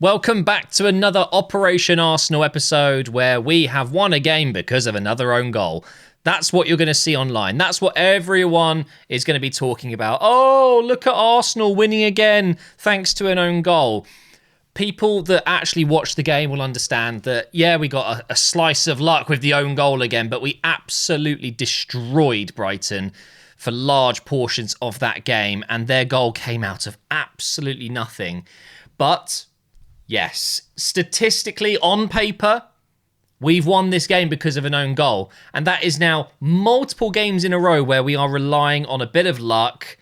Welcome back to another Operation Arsenal episode where we have won a game because of another own goal. That's what you're going to see online. That's what everyone is going to be talking about. Oh, look at Arsenal winning again thanks to an own goal. People that actually watch the game will understand that, yeah, we got a slice of luck with the own goal again, but we absolutely destroyed Brighton for large portions of that game, and their goal came out of absolutely nothing. But yes, statistically, on paper, we've won this game because of an own goal. And that is now multiple games in a row where we are relying on a bit of luck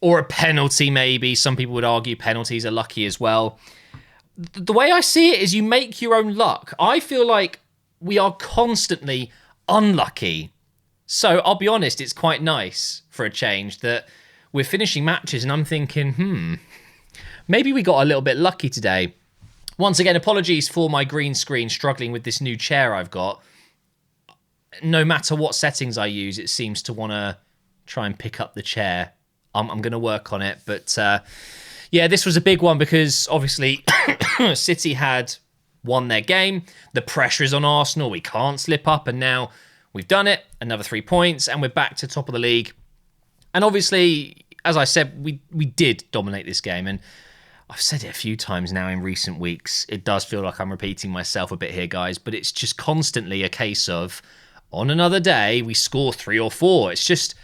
or a penalty maybe. Some people would argue penalties are lucky as well. The way I see it is you make your own luck. I feel like we are constantly unlucky. So I'll be honest, it's quite nice for a change that we're finishing matches and I'm thinking, maybe we got a little bit lucky today. Once again, apologies for my green screen struggling with this new chair I've got. No matter what settings I use, it seems to want to try and pick up the chair. I'm going to work on it. But yeah, this was a big one because obviously City had won their game. The pressure is on Arsenal. We can't slip up. And now we've done it. Another 3 points and we're back to top of the league. And obviously, as I said, we did dominate this game. And I've said it a few times now in recent weeks. It does feel like I'm repeating myself a bit here, guys, but it's just constantly a case of, on another day, we score 3 or 4. It's just,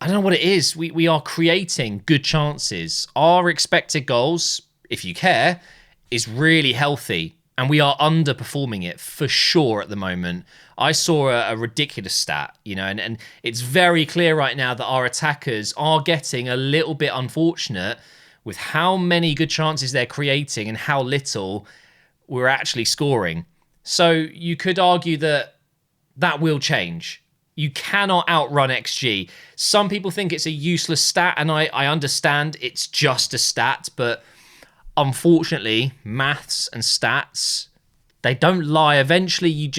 I don't know what it is. We are creating good chances. Our expected goals, if you care, is really healthy, and we are underperforming it for sure at the moment. I saw a ridiculous stat, and it's very clear right now that our attackers are getting a little bit unfortunate with how many good chances they're creating and how little we're actually scoring. So you could argue that will change. You cannot outrun XG. Some people think it's a useless stat, and I understand it's just a stat, but unfortunately, maths and stats, they don't lie. Eventually, you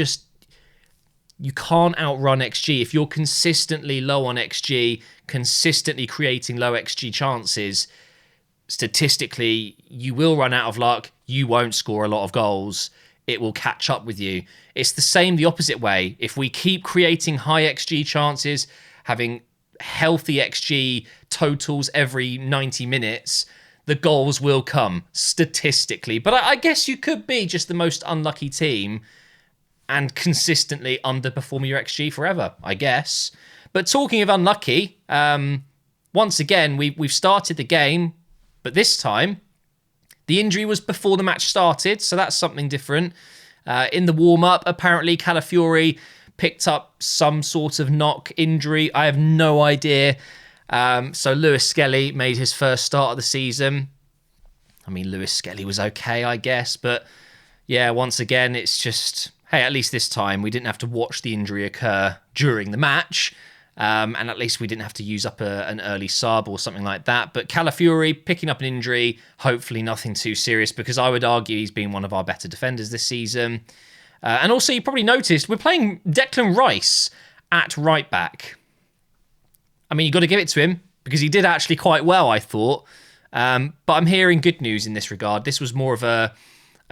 can't outrun XG. If you're consistently low on XG, consistently creating low XG chances, statistically, you will run out of luck. You won't score a lot of goals. It will catch up with you. It's the same the opposite way. If we keep creating high XG chances, having healthy XG totals every 90 minutes, the goals will come statistically. But I guess you could be just the most unlucky team and consistently underperform your XG forever, I guess. But talking of unlucky, once again, we've started the game, but this time, the injury was before the match started, so that's something different. In the warm-up, apparently Calafiori picked up some sort of knock injury. I have no idea. So Lewis Skelly made his first start of the season. I mean, Lewis Skelly was okay, I guess. But yeah, once again, it's just, hey, at least this time we didn't have to watch the injury occur during the match. And at least we didn't have to use up an early sub or something like that. But Calafiori picking up an injury, hopefully nothing too serious, because I would argue he's been one of our better defenders this season. And also, you probably noticed, we're playing Declan Rice at right back. I mean, you got to give it to him, because he did actually quite well, I thought. But I'm hearing good news in this regard. This was more of a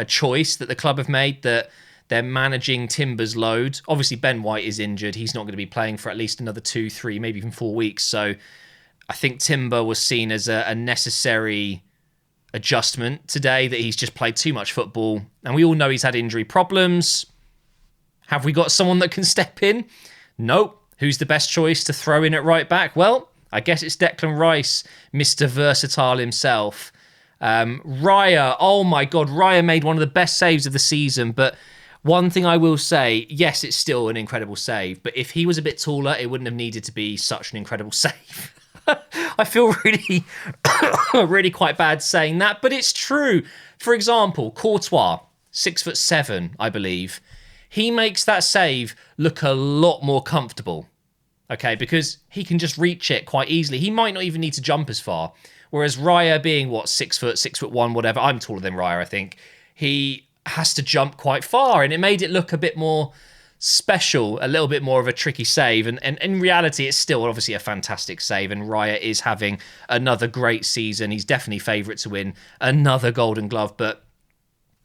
choice that the club have made, that they're managing Timber's load. Obviously, Ben White is injured. He's not going to be playing for at least another 2, 3, maybe even 4 weeks. So I think Timber was seen as a necessary adjustment today, that he's just played too much football. And we all know he's had injury problems. Have we got someone that can step in? Nope. Who's the best choice to throw in at right back? Well, I guess it's Declan Rice, Mr. Versatile himself. Raya, oh my God, Raya made one of the best saves of the season, but one thing I will say, yes, it's still an incredible save, but if he was a bit taller, it wouldn't have needed to be such an incredible save. I feel really, really quite bad saying that, but it's true. For example, Courtois, 6'7", I believe. He makes that save look a lot more comfortable, okay, because he can just reach it quite easily. He might not even need to jump as far. Whereas Raya being, 6 foot, 6'1", whatever, I'm taller than Raya, I think, he has to jump quite far, and it made it look a bit more special, a little bit more of a tricky save. And in reality, it's still obviously a fantastic save. And Raya is having another great season. He's definitely favourite to win another Golden Glove. But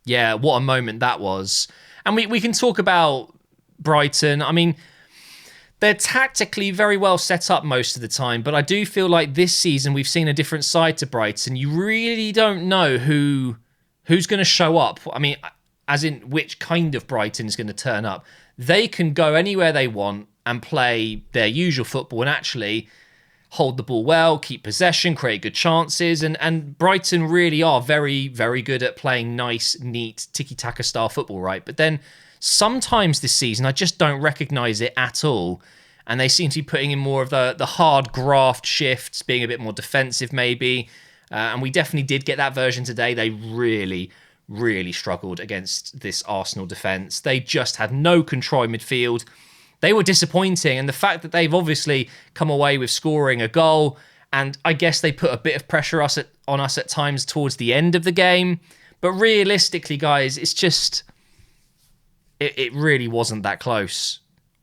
yeah, what a moment that was. And we can talk about Brighton. I mean, they're tactically very well set up most of the time, but I do feel like this season we've seen a different side to Brighton. You really don't know who's going to show up. I mean, as in which kind of Brighton is going to turn up. They can go anywhere they want and play their usual football and actually hold the ball well, keep possession, create good chances. And Brighton really are very, very good at playing nice, neat, tiki-taka style football, right? But then sometimes this season, I just don't recognise it at all. And they seem to be putting in more of the hard graft shifts, being a bit more defensive maybe. And we definitely did get that version today. They really, really struggled against this Arsenal defence. They just had no control in midfield. They were disappointing. And the fact that they've obviously come away with scoring a goal, and I guess they put a bit of pressure on us at times towards the end of the game. But realistically, guys, it's just... It really wasn't that close.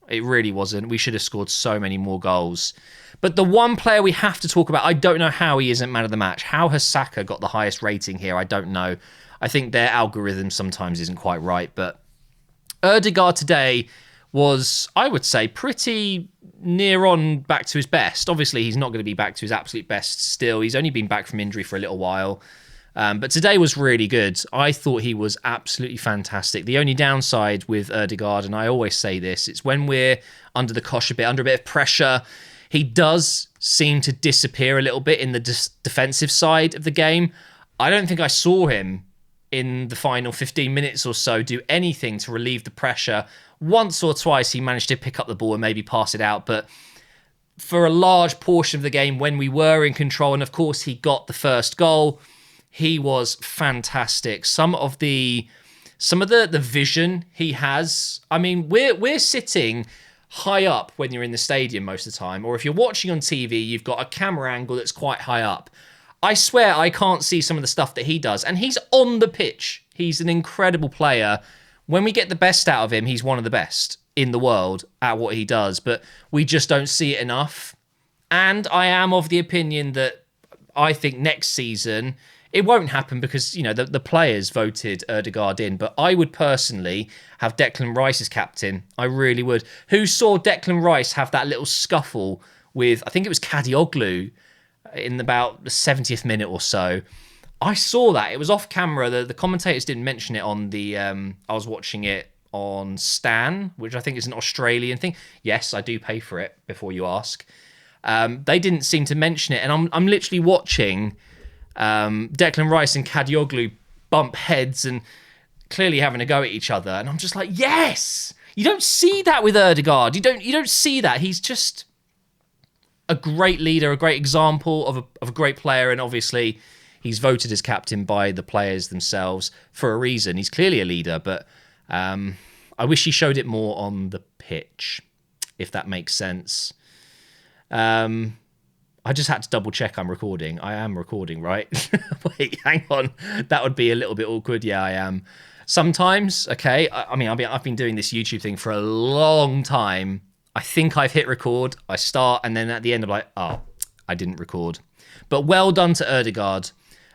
It really wasn't. We should have scored so many more goals. But the one player we have to talk about, I don't know how he isn't man of the match. How has Saka got the highest rating here? I don't know. I think their algorithm sometimes isn't quite right. But Odegaard today was, I would say, pretty near on back to his best. Obviously, he's not going to be back to his absolute best still. He's only been back from injury for a little while. But today was really good. I thought he was absolutely fantastic. The only downside with Odegaard, and I always say this, it's when we're under the cosh a bit, under a bit of pressure, he does seem to disappear a little bit in the defensive side of the game. I don't think I saw him in the final 15 minutes or so do anything to relieve the pressure. Once or twice he managed to pick up the ball and maybe pass it out, but for a large portion of the game when we were in control, and of course he got the first goal, he was fantastic. Some of the vision he has. I mean, we're sitting high up when you're in the stadium most of the time, or if you're watching on TV, you've got a camera angle that's quite high up. I swear I can't see some of the stuff that he does, and he's on the pitch. He's an incredible player. When we get the best out of him, he's one of the best in the world at what he does, but we just don't see it enough. And I am of the opinion that I think next season... It won't happen because, you know, the players voted Odegaard in, but I would personally have Declan Rice as captain. I really would. Who saw Declan Rice have that little scuffle with, I think it was Kadioglu in about the 70th minute or so? I saw that. It was off camera. The commentators didn't mention it on the... I was watching it on Stan, which I think is an Australian thing. Yes, I do pay for it before you ask. They didn't seem to mention it, and I'm literally watching... Declan Rice and Kadioglu bump heads and clearly having a go at each other, and I'm just like, yes, you don't see that with Odegaard. You don't see that. He's just a great leader, a great example of a great player, and obviously he's voted as captain by the players themselves for a reason. He's clearly a leader, but I wish he showed it more on the pitch, if that makes sense. I just had to double check I'm recording. I am recording, right? Wait, hang on. That would be a little bit awkward. Yeah, I am. Sometimes, okay. I've been doing this YouTube thing for a long time. I think I've hit record. I start, and then at the end I'm like, oh, I didn't record. But well done to Odegaard.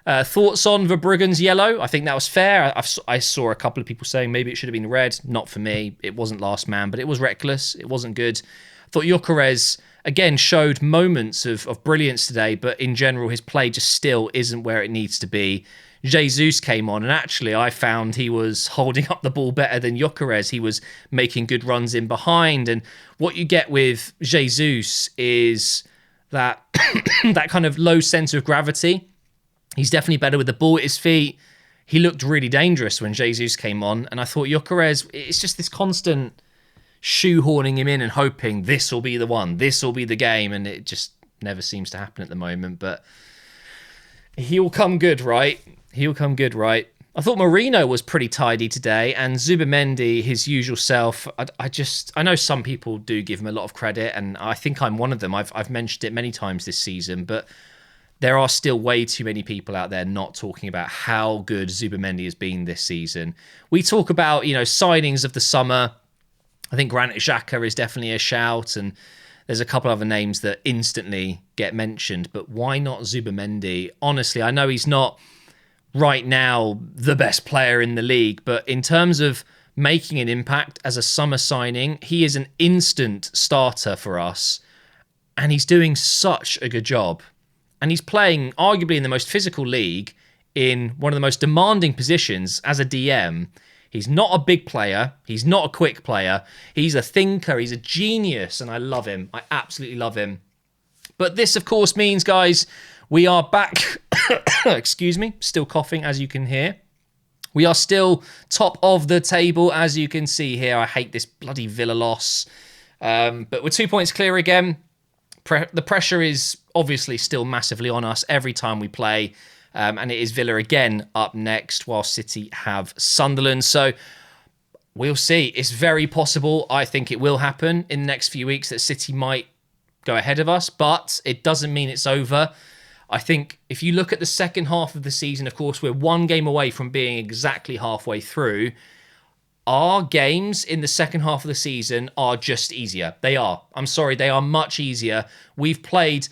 Thoughts on Verbruggen's yellow? I think that was fair. I saw a couple of people saying maybe it should have been red. Not for me. It wasn't last man, but it was reckless. It wasn't good. I thought Gyökeres, again, showed moments of brilliance today, but in general, his play just still isn't where it needs to be. Jesus came on, and actually, I found he was holding up the ball better than Gyökeres. He was making good runs in behind, and what you get with Jesus is that that kind of low centre of gravity. He's definitely better with the ball at his feet. He looked really dangerous when Jesus came on, and I thought Gyökeres, it's just this constant... shoehorning him in and hoping this will be the one, this will be the game, and it just never seems to happen at the moment. But he'll come good, right? He'll come good, right? I thought Marino was pretty tidy today, and Zubimendi, his usual self. I know some people do give him a lot of credit, and I think I'm one of them. I've mentioned it many times this season, but there are still way too many people out there not talking about how good Zubimendi has been this season. We talk about, you know, signings of the summer. I think Granit Xhaka is definitely a shout, and there's a couple other names that instantly get mentioned, but why not Zubimendi? Honestly, I know he's not right now the best player in the league, but in terms of making an impact as a summer signing, he is an instant starter for us, and he's doing such a good job. And he's playing arguably in the most physical league in one of the most demanding positions as a DM. He's not a big player. He's not a quick player. He's a thinker. He's a genius, and I love him. I absolutely love him. But this, of course, means, guys, we are back. Excuse me. Still coughing, as you can hear. We are still top of the table, as you can see here. I hate this bloody Villa loss. But we're 2 points clear again. The pressure is obviously still massively on us every time we play. And it is Villa again up next, while City have Sunderland. So we'll see. It's very possible. I think it will happen in the next few weeks that City might go ahead of us, but it doesn't mean it's over. I think if you look at the second half of the season, of course, we're one game away from being exactly halfway through. Our games in the second half of the season are just easier. They are. I'm sorry, they are much easier. We've played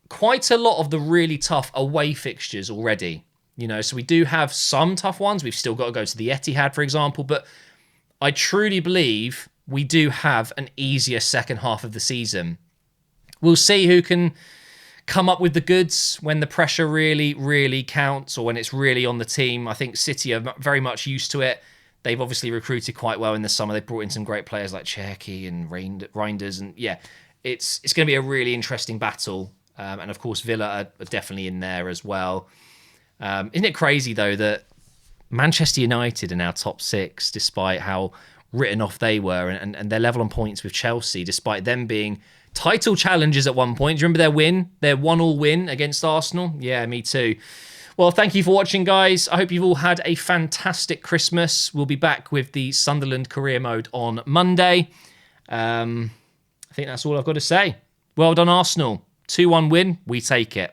quite a lot of the really tough away fixtures already, so we do have some tough ones. We've still got to go to the Etihad, for example, but I truly believe we do have an easier second half of the season. We'll see who can come up with the goods when the pressure really, really counts, or when it's really on the team. I think City are very much used to it. They've obviously recruited quite well in the summer. They brought in some great players like Cherki and Reinders, and yeah, it's going to be a really interesting battle. And of course, Villa are definitely in there as well. Isn't it crazy, though, that Manchester United are now top 6, despite how written off they were, and they're level on points with Chelsea, despite them being title challengers at one point. Do you remember their win? Their 1-1 win against Arsenal? Yeah, me too. Well, thank you for watching, guys. I hope you've all had a fantastic Christmas. We'll be back with the Sunderland career mode on Monday. I think that's all I've got to say. Well done, Arsenal. 2-1 win, we take it.